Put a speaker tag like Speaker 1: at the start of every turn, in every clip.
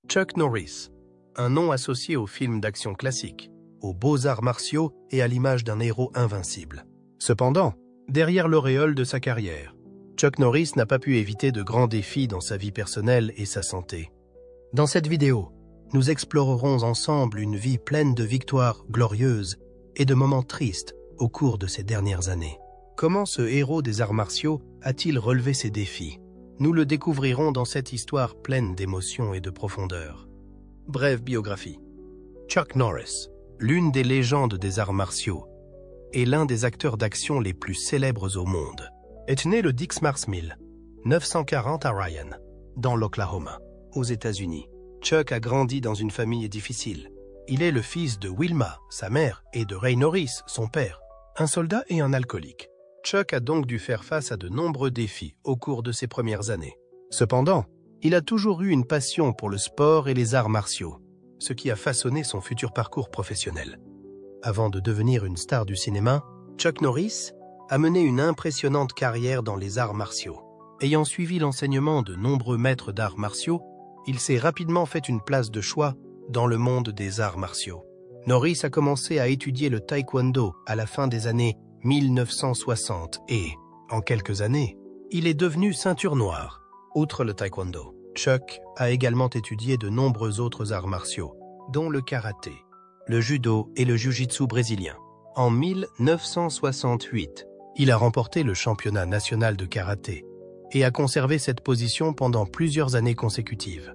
Speaker 1: Chuck Norris, un nom associé aux films d'action classiques, aux beaux arts martiaux et à l'image d'un héros invincible. Cependant, derrière l'auréole de sa carrière, Chuck Norris n'a pas pu éviter de grands défis dans sa vie personnelle et sa santé. Dans cette vidéo, nous explorerons ensemble une vie pleine de victoires glorieuses et de moments tristes au cours de ces dernières années. Comment ce héros des arts martiaux a-t-il relevé ces défis? Nous le découvrirons dans cette histoire pleine d'émotions et de profondeur. Brève biographie. Chuck Norris, l'une des légendes des arts martiaux, et l'un des acteurs d'action les plus célèbres au monde, est né le 10 mars 1940 à Ryan, dans l'Oklahoma, aux États-Unis. Chuck a grandi dans une famille difficile. Il est le fils de Wilma, sa mère, et de Ray Norris, son père, un soldat et un alcoolique. Chuck a donc dû faire face à de nombreux défis au cours de ses premières années. Cependant, il a toujours eu une passion pour le sport et les arts martiaux, ce qui a façonné son futur parcours professionnel. Avant de devenir une star du cinéma, Chuck Norris a mené une impressionnante carrière dans les arts martiaux. Ayant suivi l'enseignement de nombreux maîtres d'arts martiaux, il s'est rapidement fait une place de choix dans le monde des arts martiaux. Norris a commencé à étudier le taekwondo à la fin des années 1960 et, en quelques années, il est devenu ceinture noire. Outre le taekwondo, Chuck a également étudié de nombreux autres arts martiaux, dont le karaté, le judo et le jiu-jitsu brésilien. En 1968, il a remporté le championnat national de karaté et a conservé cette position pendant plusieurs années consécutives.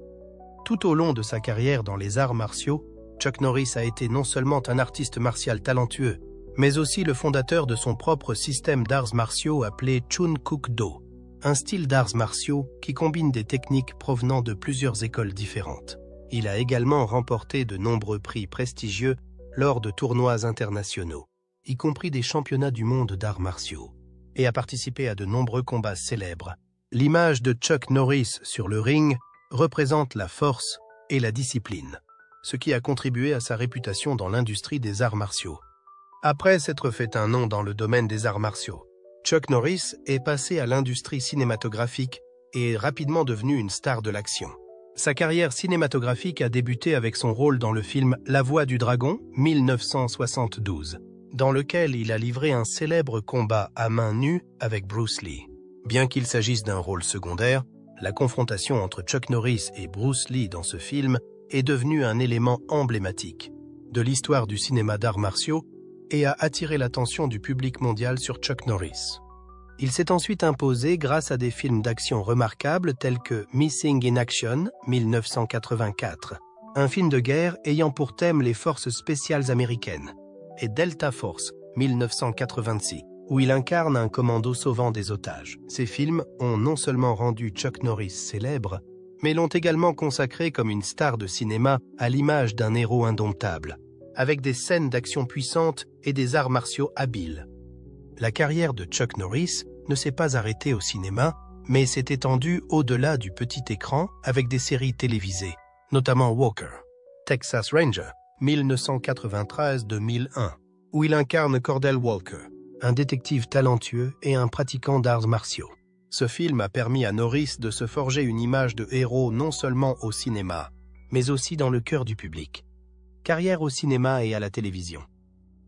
Speaker 1: Tout au long de sa carrière dans les arts martiaux, Chuck Norris a été non seulement un artiste martial talentueux, mais aussi le fondateur de son propre système d'arts martiaux appelé Chun Kuk Do, un style d'arts martiaux qui combine des techniques provenant de plusieurs écoles différentes. Il a également remporté de nombreux prix prestigieux lors de tournois internationaux, y compris des championnats du monde d'arts martiaux, et a participé à de nombreux combats célèbres. L'image de Chuck Norris sur le ring représente la force et la discipline, ce qui a contribué à sa réputation dans l'industrie des arts martiaux. Après s'être fait un nom dans le domaine des arts martiaux, Chuck Norris est passé à l'industrie cinématographique et est rapidement devenu une star de l'action. Sa carrière cinématographique a débuté avec son rôle dans le film La Voix du Dragon, 1972, dans lequel il a livré un célèbre combat à main nue avec Bruce Lee. Bien qu'il s'agisse d'un rôle secondaire, la confrontation entre Chuck Norris et Bruce Lee dans ce film est devenue un élément emblématique de l'histoire du cinéma d'arts martiaux et a attiré l'attention du public mondial sur Chuck Norris. Il s'est ensuite imposé grâce à des films d'action remarquables tels que Missing in Action, 1984, un film de guerre ayant pour thème les forces spéciales américaines, et Delta Force, 1986, où il incarne un commando sauvant des otages. Ces films ont non seulement rendu Chuck Norris célèbre, mais l'ont également consacré comme une star de cinéma à l'image d'un héros indomptable, avec des scènes d'action puissantes et des arts martiaux habiles. La carrière de Chuck Norris ne s'est pas arrêtée au cinéma, mais s'est étendue au-delà du petit écran avec des séries télévisées, notamment Walker, Texas Ranger, 1993-2001, où il incarne Cordell Walker, un détective talentueux et un pratiquant d'arts martiaux. Ce film a permis à Norris de se forger une image de héros non seulement au cinéma, mais aussi dans le cœur du public. Carrière au cinéma et à la télévision.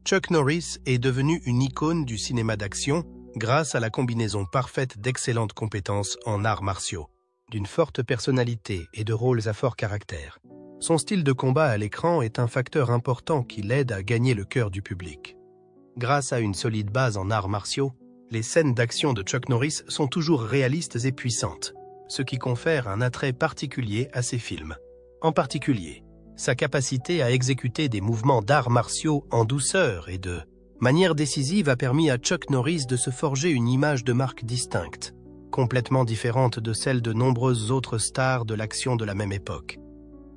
Speaker 1: Chuck Norris est devenu une icône du cinéma d'action grâce à la combinaison parfaite d'excellentes compétences en arts martiaux, d'une forte personnalité et de rôles à fort caractère. Son style de combat à l'écran est un facteur important qui l'aide à gagner le cœur du public. Grâce à une solide base en arts martiaux, les scènes d'action de Chuck Norris sont toujours réalistes et puissantes, ce qui confère un attrait particulier à ses films. En particulier, sa capacité à exécuter des mouvements d'arts martiaux en douceur et de manière décisive a permis à Chuck Norris de se forger une image de marque distincte, complètement différente de celle de nombreuses autres stars de l'action de la même époque.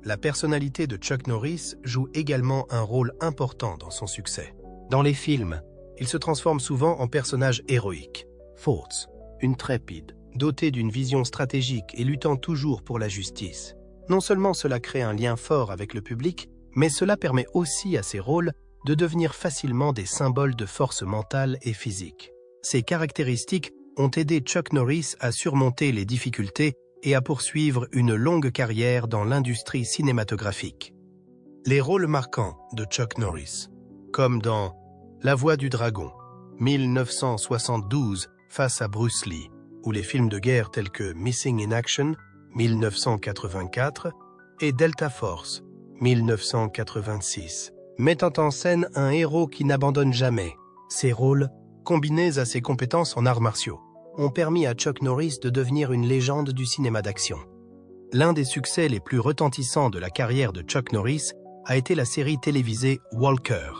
Speaker 1: La personnalité de Chuck Norris joue également un rôle important dans son succès. Dans les films, il se transforme souvent en personnage héroïque, force, intrépide, doté d'une vision stratégique et luttant toujours pour la justice. Non seulement cela crée un lien fort avec le public, mais cela permet aussi à ces rôles de devenir facilement des symboles de force mentale et physique. Ces caractéristiques ont aidé Chuck Norris à surmonter les difficultés et à poursuivre une longue carrière dans l'industrie cinématographique. Les rôles marquants de Chuck Norris, comme dans La Voix du Dragon, 1972 face à Bruce Lee, ou les films de guerre tels que Missing in Action, 1984, et Delta Force, 1986, mettant en scène un héros qui n'abandonne jamais. Ces rôles, combinés à ses compétences en arts martiaux, ont permis à Chuck Norris de devenir une légende du cinéma d'action. L'un des succès les plus retentissants de la carrière de Chuck Norris a été la série télévisée Walker,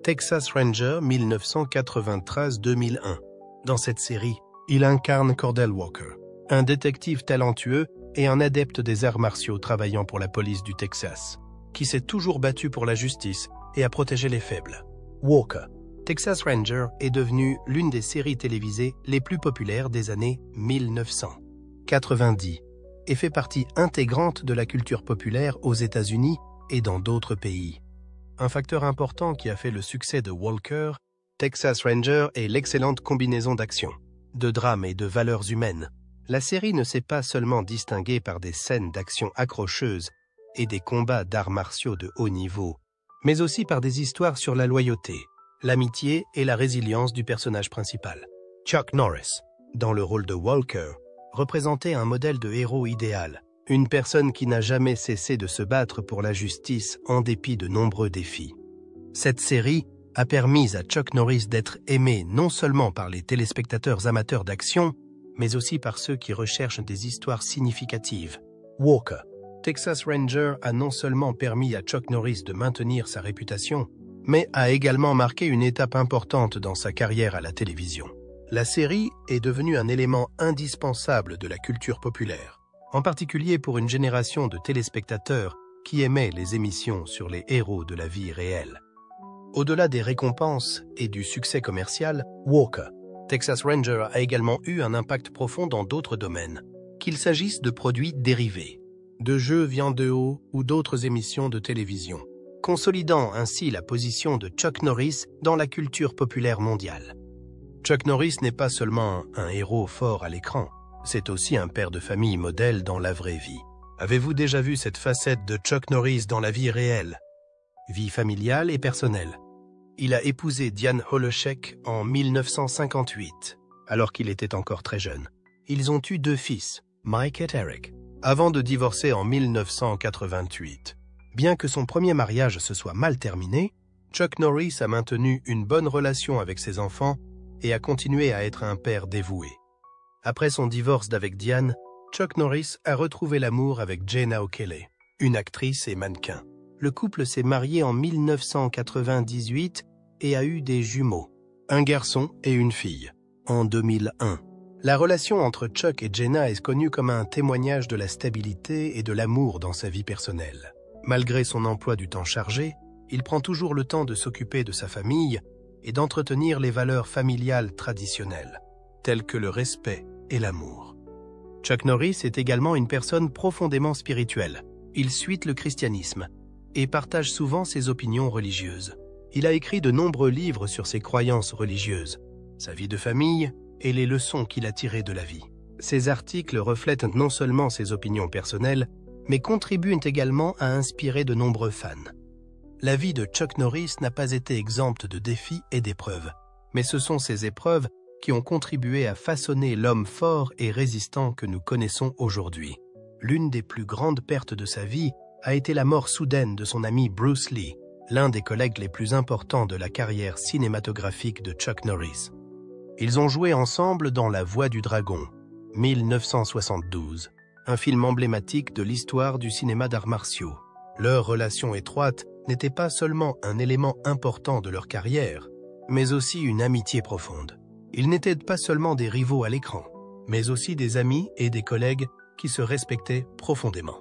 Speaker 1: Texas Ranger 1993-2001. Dans cette série, il incarne Cordell Walker, un détective talentueux et un adepte des arts martiaux travaillant pour la police du Texas, qui s'est toujours battu pour la justice et a protégé les faibles. Walker, Texas Ranger est devenue l'une des séries télévisées les plus populaires des années 1990 et fait partie intégrante de la culture populaire aux États-Unis et dans d'autres pays. Un facteur important qui a fait le succès de Walker, Texas Ranger est l'excellente combinaison d'action, de drame et de valeurs humaines. La série ne s'est pas seulement distinguée par des scènes d'action accrocheuses et des combats d'arts martiaux de haut niveau, mais aussi par des histoires sur la loyauté, l'amitié et la résilience du personnage principal. Chuck Norris, dans le rôle de Walker, représentait un modèle de héros idéal, une personne qui n'a jamais cessé de se battre pour la justice en dépit de nombreux défis. Cette série a permis à Chuck Norris d'être aimé non seulement par les téléspectateurs amateurs d'action, mais aussi par ceux qui recherchent des histoires significatives. Walker, Texas Ranger a non seulement permis à Chuck Norris de maintenir sa réputation, mais a également marqué une étape importante dans sa carrière à la télévision. La série est devenue un élément indispensable de la culture populaire, en particulier pour une génération de téléspectateurs qui aimaient les émissions sur les héros de la vie réelle. Au-delà des récompenses et du succès commercial, Walker, Texas Ranger a également eu un impact profond dans d'autres domaines, qu'il s'agisse de produits dérivés, de jeux vidéo ou d'autres émissions de télévision, consolidant ainsi la position de Chuck Norris dans la culture populaire mondiale. Chuck Norris n'est pas seulement un héros fort à l'écran, c'est aussi un père de famille modèle dans la vraie vie. Avez-vous déjà vu cette facette de Chuck Norris dans la vie réelle? Vie familiale et personnelle. Il a épousé Diane Holoshek en 1958, alors qu'il était encore très jeune. Ils ont eu 2 fils, Mike et Eric, avant de divorcer en 1988. Bien que son premier mariage se soit mal terminé, Chuck Norris a maintenu une bonne relation avec ses enfants et a continué à être un père dévoué. Après son divorce d'avec Diane, Chuck Norris a retrouvé l'amour avec Jenna O'Kelly, une actrice et mannequin. Le couple s'est marié en 1998 et a eu des jumeaux, un garçon et une fille, en 2001. La relation entre Chuck et Jenna est connue comme un témoignage de la stabilité et de l'amour dans sa vie personnelle. Malgré son emploi du temps chargé, il prend toujours le temps de s'occuper de sa famille et d'entretenir les valeurs familiales traditionnelles, telles que le respect et l'amour. Chuck Norris est également une personne profondément spirituelle. Il suit le christianisme et partage souvent ses opinions religieuses. Il a écrit de nombreux livres sur ses croyances religieuses, sa vie de famille et les leçons qu'il a tirées de la vie. Ces articles reflètent non seulement ses opinions personnelles, mais contribuent également à inspirer de nombreux fans. La vie de Chuck Norris n'a pas été exempte de défis et d'épreuves, mais ce sont ces épreuves qui ont contribué à façonner l'homme fort et résistant que nous connaissons aujourd'hui. L'une des plus grandes pertes de sa vie a été la mort soudaine de son ami Bruce Lee, l'un des collègues les plus importants de la carrière cinématographique de Chuck Norris. Ils ont joué ensemble dans La Voix du Dragon, 1972, un film emblématique de l'histoire du cinéma d'arts martiaux. Leur relation étroite n'était pas seulement un élément important de leur carrière, mais aussi une amitié profonde. Ils n'étaient pas seulement des rivaux à l'écran, mais aussi des amis et des collègues qui se respectaient profondément.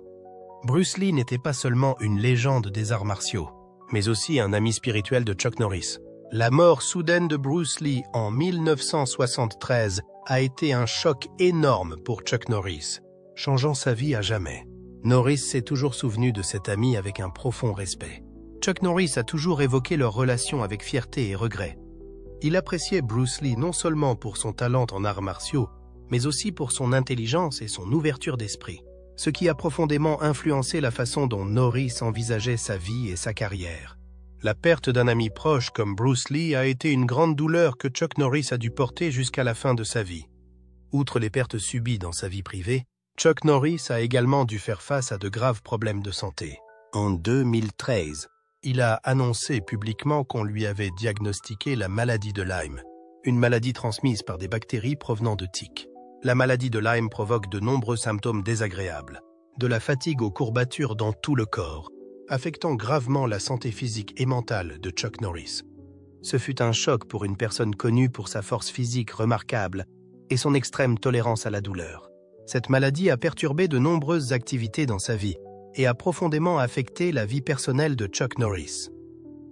Speaker 1: Bruce Lee n'était pas seulement une légende des arts martiaux, mais aussi un ami spirituel de Chuck Norris. La mort soudaine de Bruce Lee en 1973 a été un choc énorme pour Chuck Norris, changeant sa vie à jamais. Norris s'est toujours souvenu de cet ami avec un profond respect. Chuck Norris a toujours évoqué leur relation avec fierté et regret. Il appréciait Bruce Lee non seulement pour son talent en arts martiaux, mais aussi pour son intelligence et son ouverture d'esprit, ce qui a profondément influencé la façon dont Norris envisageait sa vie et sa carrière. La perte d'un ami proche comme Bruce Lee a été une grande douleur que Chuck Norris a dû porter jusqu'à la fin de sa vie. Outre les pertes subies dans sa vie privée, Chuck Norris a également dû faire face à de graves problèmes de santé. En 2013, il a annoncé publiquement qu'on lui avait diagnostiqué la maladie de Lyme, une maladie transmise par des bactéries provenant de tiques. La maladie de Lyme provoque de nombreux symptômes désagréables, de la fatigue aux courbatures dans tout le corps, affectant gravement la santé physique et mentale de Chuck Norris. Ce fut un choc pour une personne connue pour sa force physique remarquable et son extrême tolérance à la douleur. Cette maladie a perturbé de nombreuses activités dans sa vie et a profondément affecté la vie personnelle de Chuck Norris.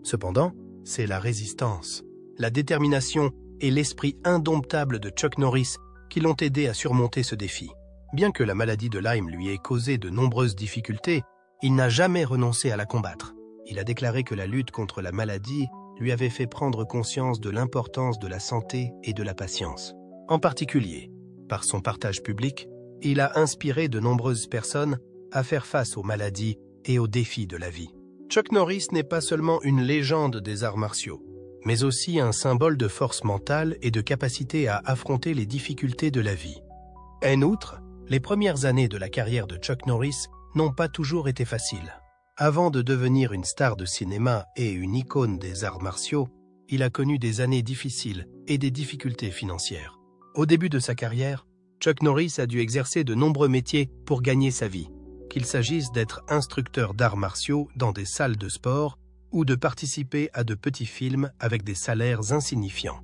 Speaker 1: Cependant, c'est la résistance, la détermination et l'esprit indomptable de Chuck Norris qui l'ont aidé à surmonter ce défi. Bien que la maladie de Lyme lui ait causé de nombreuses difficultés, il n'a jamais renoncé à la combattre. Il a déclaré que la lutte contre la maladie lui avait fait prendre conscience de l'importance de la santé et de la patience. En particulier, par son partage public, il a inspiré de nombreuses personnes à faire face aux maladies et aux défis de la vie. Chuck Norris n'est pas seulement une légende des arts martiaux, mais aussi un symbole de force mentale et de capacité à affronter les difficultés de la vie. En outre, les premières années de la carrière de Chuck Norris n'ont pas toujours été faciles. Avant de devenir une star de cinéma et une icône des arts martiaux, il a connu des années difficiles et des difficultés financières. Au début de sa carrière, Chuck Norris a dû exercer de nombreux métiers pour gagner sa vie, qu'il s'agisse d'être instructeur d'arts martiaux dans des salles de sport ou de participer à de petits films avec des salaires insignifiants.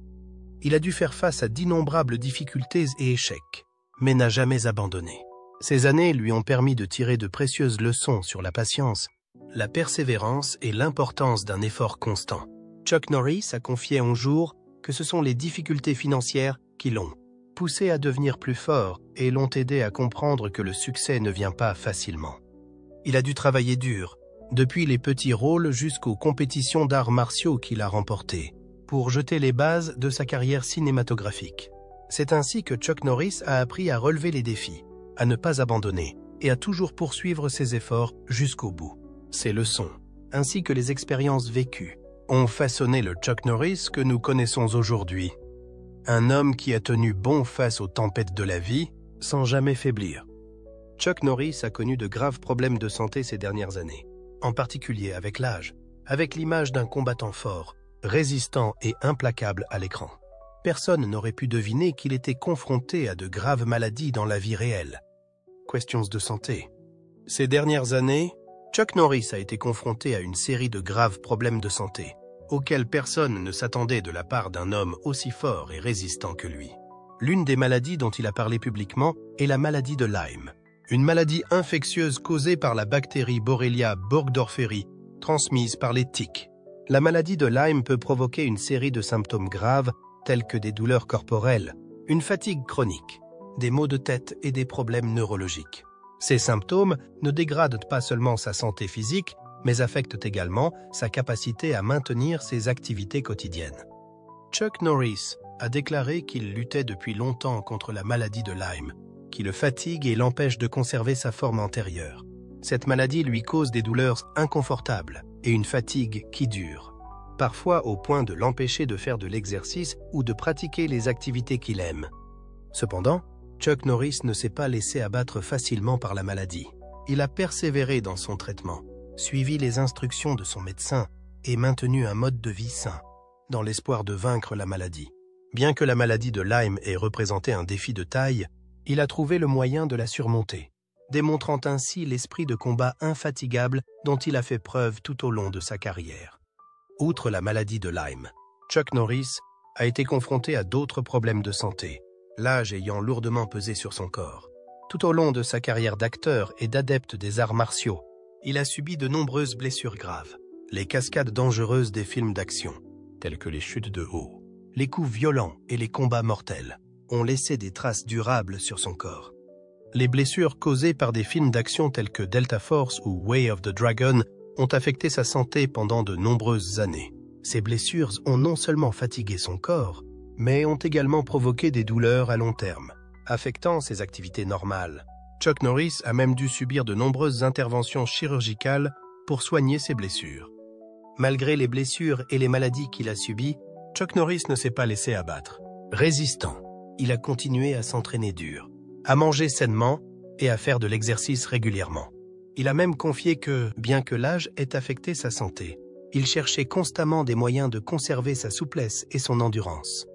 Speaker 1: Il a dû faire face à d'innombrables difficultés et échecs, mais n'a jamais abandonné. Ces années lui ont permis de tirer de précieuses leçons sur la patience, la persévérance et l'importance d'un effort constant. Chuck Norris a confié un jour que ce sont les difficultés financières qui l'ont poussé à devenir plus fort et l'ont aidé à comprendre que le succès ne vient pas facilement. Il a dû travailler dur, depuis les petits rôles jusqu'aux compétitions d'arts martiaux qu'il a remportées, pour jeter les bases de sa carrière cinématographique. C'est ainsi que Chuck Norris a appris à relever les défis, à ne pas abandonner et à toujours poursuivre ses efforts jusqu'au bout. Ces leçons, ainsi que les expériences vécues, ont façonné le Chuck Norris que nous connaissons aujourd'hui. Un homme qui a tenu bon face aux tempêtes de la vie sans jamais faiblir. Chuck Norris a connu de graves problèmes de santé ces dernières années, en particulier avec l'âge, avec l'image d'un combattant fort, résistant et implacable à l'écran. Personne n'aurait pu deviner qu'il était confronté à de graves maladies dans la vie réelle. Questions de santé. Ces dernières années, Chuck Norris a été confronté à une série de graves problèmes de santé, auxquels personne ne s'attendait de la part d'un homme aussi fort et résistant que lui. L'une des maladies dont il a parlé publiquement est la maladie de Lyme, une maladie infectieuse causée par la bactérie Borrelia burgdorferi, transmise par les tiques. La maladie de Lyme peut provoquer une série de symptômes graves tels que des douleurs corporelles, une fatigue chronique, des maux de tête et des problèmes neurologiques. Ces symptômes ne dégradent pas seulement sa santé physique, mais affectent également sa capacité à maintenir ses activités quotidiennes. Chuck Norris a déclaré qu'il luttait depuis longtemps contre la maladie de Lyme, qui le fatigue et l'empêche de conserver sa forme antérieure. Cette maladie lui cause des douleurs inconfortables et une fatigue qui dure, parfois au point de l'empêcher de faire de l'exercice ou de pratiquer les activités qu'il aime. Cependant, Chuck Norris ne s'est pas laissé abattre facilement par la maladie. Il a persévéré dans son traitement, suivi les instructions de son médecin et maintenu un mode de vie sain, dans l'espoir de vaincre la maladie. Bien que la maladie de Lyme ait représenté un défi de taille, il a trouvé le moyen de la surmonter, démontrant ainsi l'esprit de combat infatigable dont il a fait preuve tout au long de sa carrière. Outre la maladie de Lyme, Chuck Norris a été confronté à d'autres problèmes de santé, l'âge ayant lourdement pesé sur son corps. Tout au long de sa carrière d'acteur et d'adepte des arts martiaux, il a subi de nombreuses blessures graves. Les cascades dangereuses des films d'action, telles que les chutes de haut, les coups violents et les combats mortels, ont laissé des traces durables sur son corps. Les blessures causées par des films d'action tels que Delta Force ou Way of the Dragon ont affecté sa santé pendant de nombreuses années. Ces blessures ont non seulement fatigué son corps, mais ont également provoqué des douleurs à long terme, affectant ses activités normales. Chuck Norris a même dû subir de nombreuses interventions chirurgicales pour soigner ses blessures. Malgré les blessures et les maladies qu'il a subies, Chuck Norris ne s'est pas laissé abattre. Résistant, il a continué à s'entraîner dur, à manger sainement et à faire de l'exercice régulièrement. Il a même confié que, bien que l'âge ait affecté sa santé, il cherchait constamment des moyens de conserver sa souplesse et son endurance.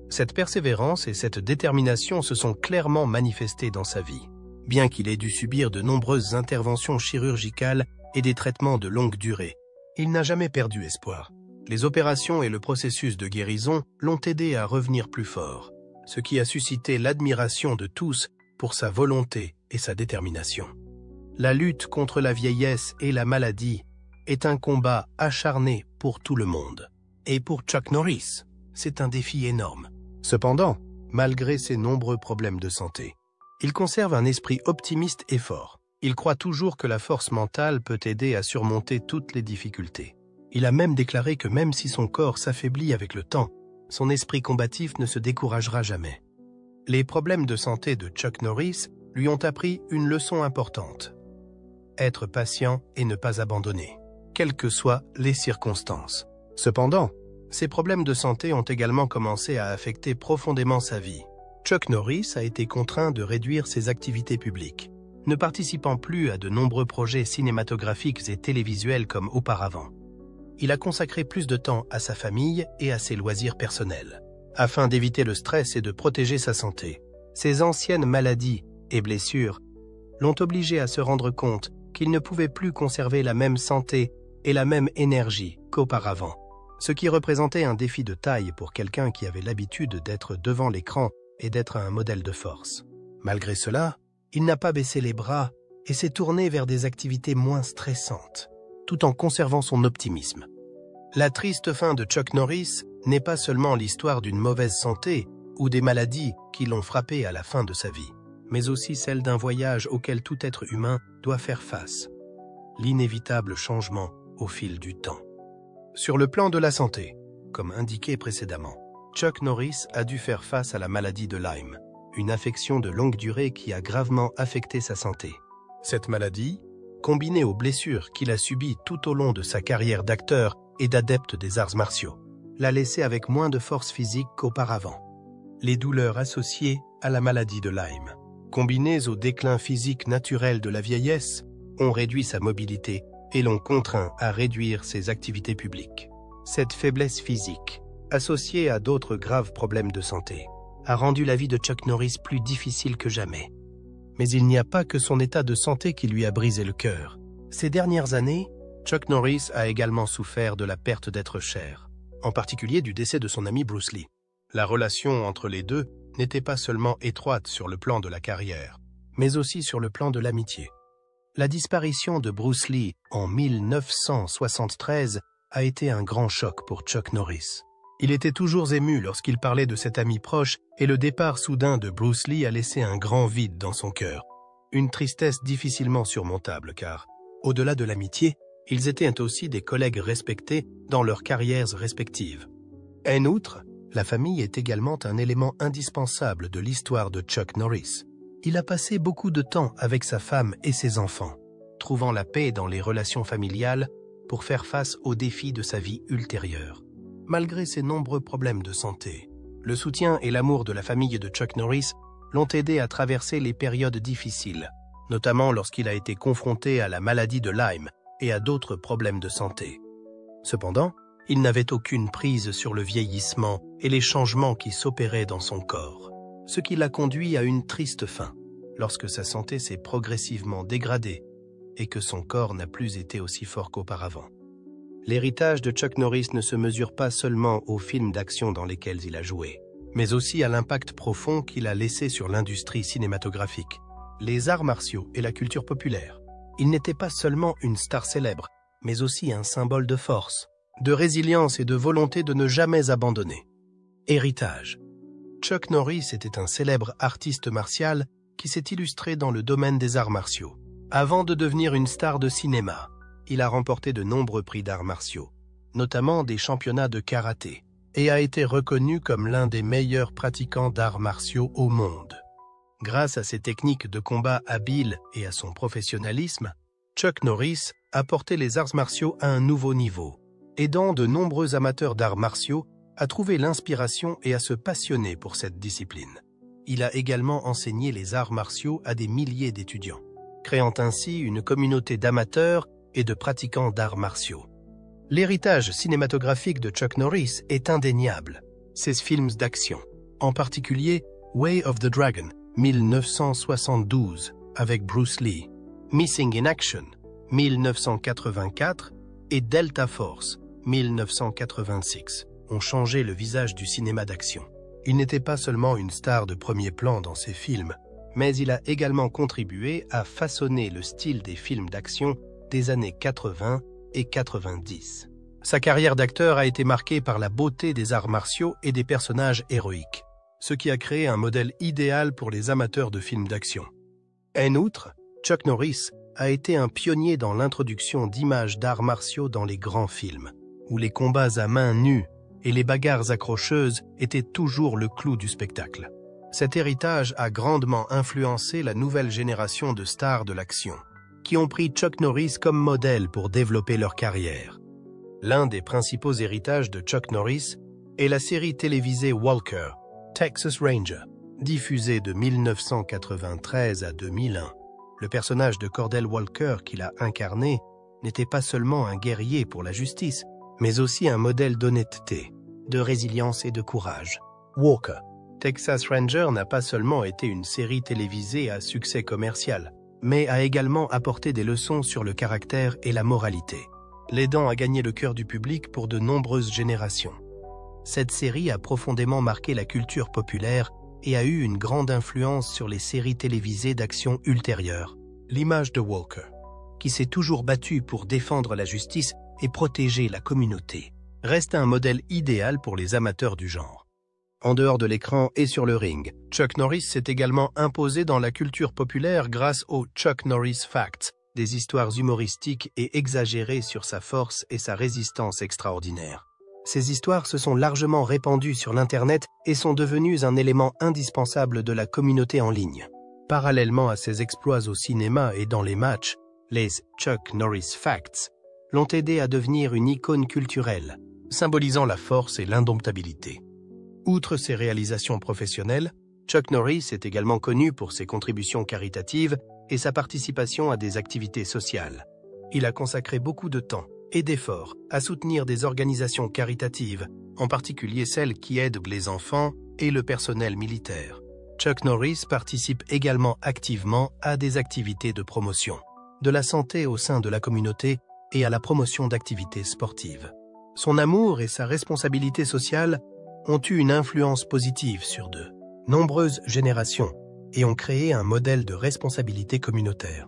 Speaker 1: Cette persévérance et cette détermination se sont clairement manifestées dans sa vie. Bien qu'il ait dû subir de nombreuses interventions chirurgicales et des traitements de longue durée, il n'a jamais perdu espoir. Les opérations et le processus de guérison l'ont aidé à revenir plus fort, ce qui a suscité l'admiration de tous pour sa volonté et sa détermination. La lutte contre la vieillesse et la maladie est un combat acharné pour tout le monde. Et pour Chuck Norris, c'est un défi énorme. Cependant, malgré ses nombreux problèmes de santé, il conserve un esprit optimiste et fort. Il croit toujours que la force mentale peut aider à surmonter toutes les difficultés. Il a même déclaré que même si son corps s'affaiblit avec le temps, son esprit combatif ne se découragera jamais. Les problèmes de santé de Chuck Norris lui ont appris une leçon importante. Être patient et ne pas abandonner, quelles que soient les circonstances. Cependant, ces problèmes de santé ont également commencé à affecter profondément sa vie. Chuck Norris a été contraint de réduire ses activités publiques, ne participant plus à de nombreux projets cinématographiques et télévisuels comme auparavant. Il a consacré plus de temps à sa famille et à ses loisirs personnels, afin d'éviter le stress et de protéger sa santé. Ses anciennes maladies et blessures l'ont obligé à se rendre compte qu'il ne pouvait plus conserver la même santé et la même énergie qu'auparavant, ce qui représentait un défi de taille pour quelqu'un qui avait l'habitude d'être devant l'écran et d'être un modèle de force. Malgré cela, il n'a pas baissé les bras et s'est tourné vers des activités moins stressantes, tout en conservant son optimisme. La triste fin de Chuck Norris n'est pas seulement l'histoire d'une mauvaise santé ou des maladies qui l'ont frappé à la fin de sa vie, mais aussi celle d'un voyage auquel tout être humain doit faire face, l'inévitable changement au fil du temps. Sur le plan de la santé, comme indiqué précédemment, Chuck Norris a dû faire face à la maladie de Lyme, une affection de longue durée qui a gravement affecté sa santé. Cette maladie, combinée aux blessures qu'il a subies tout au long de sa carrière d'acteur et d'adepte des arts martiaux, l'a laissé avec moins de force physique qu'auparavant. Les douleurs associées à la maladie de Lyme, combinées au déclin physique naturel de la vieillesse, ont réduit sa mobilité et l'ont contraint à réduire ses activités publiques. Cette faiblesse physique, associée à d'autres graves problèmes de santé, a rendu la vie de Chuck Norris plus difficile que jamais. Mais il n'y a pas que son état de santé qui lui a brisé le cœur. Ces dernières années, Chuck Norris a également souffert de la perte d'êtres chers, en particulier du décès de son ami Bruce Lee. La relation entre les deux n'était pas seulement étroite sur le plan de la carrière, mais aussi sur le plan de l'amitié. La disparition de Bruce Lee en 1973 a été un grand choc pour Chuck Norris. Il était toujours ému lorsqu'il parlait de cet ami proche et le départ soudain de Bruce Lee a laissé un grand vide dans son cœur. Une tristesse difficilement surmontable car, au-delà de l'amitié, ils étaient aussi des collègues respectés dans leurs carrières respectives. En outre, la famille est également un élément indispensable de l'histoire de Chuck Norris. Il a passé beaucoup de temps avec sa femme et ses enfants, trouvant la paix dans les relations familiales pour faire face aux défis de sa vie ultérieure. Malgré ses nombreux problèmes de santé, le soutien et l'amour de la famille de Chuck Norris l'ont aidé à traverser les périodes difficiles, notamment lorsqu'il a été confronté à la maladie de Lyme et à d'autres problèmes de santé. Cependant, il n'avait aucune prise sur le vieillissement et les changements qui s'opéraient dans son corps, ce qui l'a conduit à une triste fin, lorsque sa santé s'est progressivement dégradée et que son corps n'a plus été aussi fort qu'auparavant. L'héritage de Chuck Norris ne se mesure pas seulement aux films d'action dans lesquels il a joué, mais aussi à l'impact profond qu'il a laissé sur l'industrie cinématographique, les arts martiaux et la culture populaire. Il n'était pas seulement une star célèbre, mais aussi un symbole de force, de résilience et de volonté de ne jamais abandonner. Héritage. Chuck Norris était un célèbre artiste martial qui s'est illustré dans le domaine des arts martiaux. Avant de devenir une star de cinéma, il a remporté de nombreux prix d'arts martiaux, notamment des championnats de karaté, et a été reconnu comme l'un des meilleurs pratiquants d'arts martiaux au monde. Grâce à ses techniques de combat habiles et à son professionnalisme, Chuck Norris a porté les arts martiaux à un nouveau niveau, aidant de nombreux amateurs d'arts martiaux à trouver l'inspiration et à se passionner pour cette discipline. Il a également enseigné les arts martiaux à des milliers d'étudiants, créant ainsi une communauté d'amateurs et de pratiquants d'arts martiaux. L'héritage cinématographique de Chuck Norris est indéniable. Ses films d'action, en particulier Way of the Dragon, 1972, avec Bruce Lee, Missing in Action, 1984, et Delta Force, 1986, ont changé le visage du cinéma d'action. Il n'était pas seulement une star de premier plan dans ses films, mais il a également contribué à façonner le style des films d'action des années 80 et 90. Sa carrière d'acteur a été marquée par la beauté des arts martiaux et des personnages héroïques, ce qui a créé un modèle idéal pour les amateurs de films d'action. En outre, Chuck Norris a été un pionnier dans l'introduction d'images d'arts martiaux dans les grands films, où les combats à main nue et les bagarres accrocheuses étaient toujours le clou du spectacle. Cet héritage a grandement influencé la nouvelle génération de stars de l'action, qui ont pris Chuck Norris comme modèle pour développer leur carrière. L'un des principaux héritages de Chuck Norris est la série télévisée Walker, Texas Ranger, diffusée de 1993 à 2001. Le personnage de Cordell Walker qu'il a incarné n'était pas seulement un guerrier pour la justice, mais aussi un modèle d'honnêteté, de résilience et de courage. Walker, Texas Ranger n'a pas seulement été une série télévisée à succès commercial, mais a également apporté des leçons sur le caractère et la moralité, l'aidant à gagner le cœur du public pour de nombreuses générations. Cette série a profondément marqué la culture populaire et a eu une grande influence sur les séries télévisées d'action ultérieures. L'image de Walker, qui s'est toujours battu pour défendre la justice et protéger la communauté, reste un modèle idéal pour les amateurs du genre. En dehors de l'écran et sur le ring, Chuck Norris s'est également imposé dans la culture populaire grâce aux Chuck Norris Facts, des histoires humoristiques et exagérées sur sa force et sa résistance extraordinaire. Ces histoires se sont largement répandues sur l'Internet et sont devenues un élément indispensable de la communauté en ligne. Parallèlement à ses exploits au cinéma et dans les matchs, les Chuck Norris Facts l'ont aidé à devenir une icône culturelle, symbolisant la force et l'indomptabilité. Outre ses réalisations professionnelles, Chuck Norris est également connu pour ses contributions caritatives et sa participation à des activités sociales. Il a consacré beaucoup de temps et d'efforts à soutenir des organisations caritatives, en particulier celles qui aident les enfants et le personnel militaire. Chuck Norris participe également activement à des activités de promotion de la santé au sein de la communauté et à la promotion d'activités sportives. Son amour et sa responsabilité sociale ont eu une influence positive sur de nombreuses générations et ont créé un modèle de responsabilité communautaire.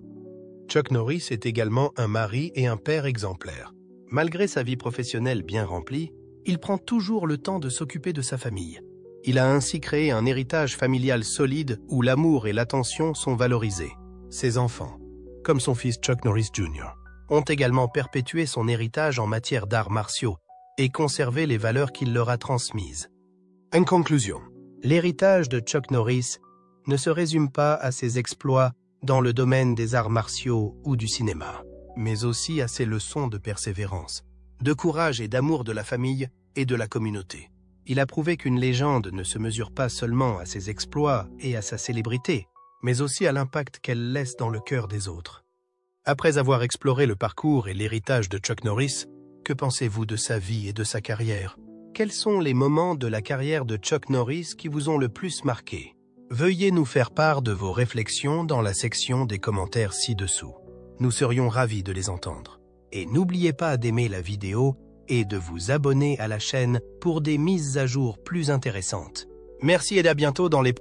Speaker 1: Chuck Norris est également un mari et un père exemplaire. Malgré sa vie professionnelle bien remplie, il prend toujours le temps de s'occuper de sa famille. Il a ainsi créé un héritage familial solide où l'amour et l'attention sont valorisés. Ses enfants, comme son fils Chuck Norris Jr., ont également perpétué son héritage en matière d'arts martiaux et conservé les valeurs qu'il leur a transmises. En conclusion, l'héritage de Chuck Norris ne se résume pas à ses exploits dans le domaine des arts martiaux ou du cinéma, mais aussi à ses leçons de persévérance, de courage et d'amour de la famille et de la communauté. Il a prouvé qu'une légende ne se mesure pas seulement à ses exploits et à sa célébrité, mais aussi à l'impact qu'elle laisse dans le cœur des autres. Après avoir exploré le parcours et l'héritage de Chuck Norris, que pensez-vous de sa vie et de sa carrière? Quels sont les moments de la carrière de Chuck Norris qui vous ont le plus marqué? Veuillez nous faire part de vos réflexions dans la section des commentaires ci-dessous. Nous serions ravis de les entendre. Et n'oubliez pas d'aimer la vidéo et de vous abonner à la chaîne pour des mises à jour plus intéressantes. Merci et à bientôt dans les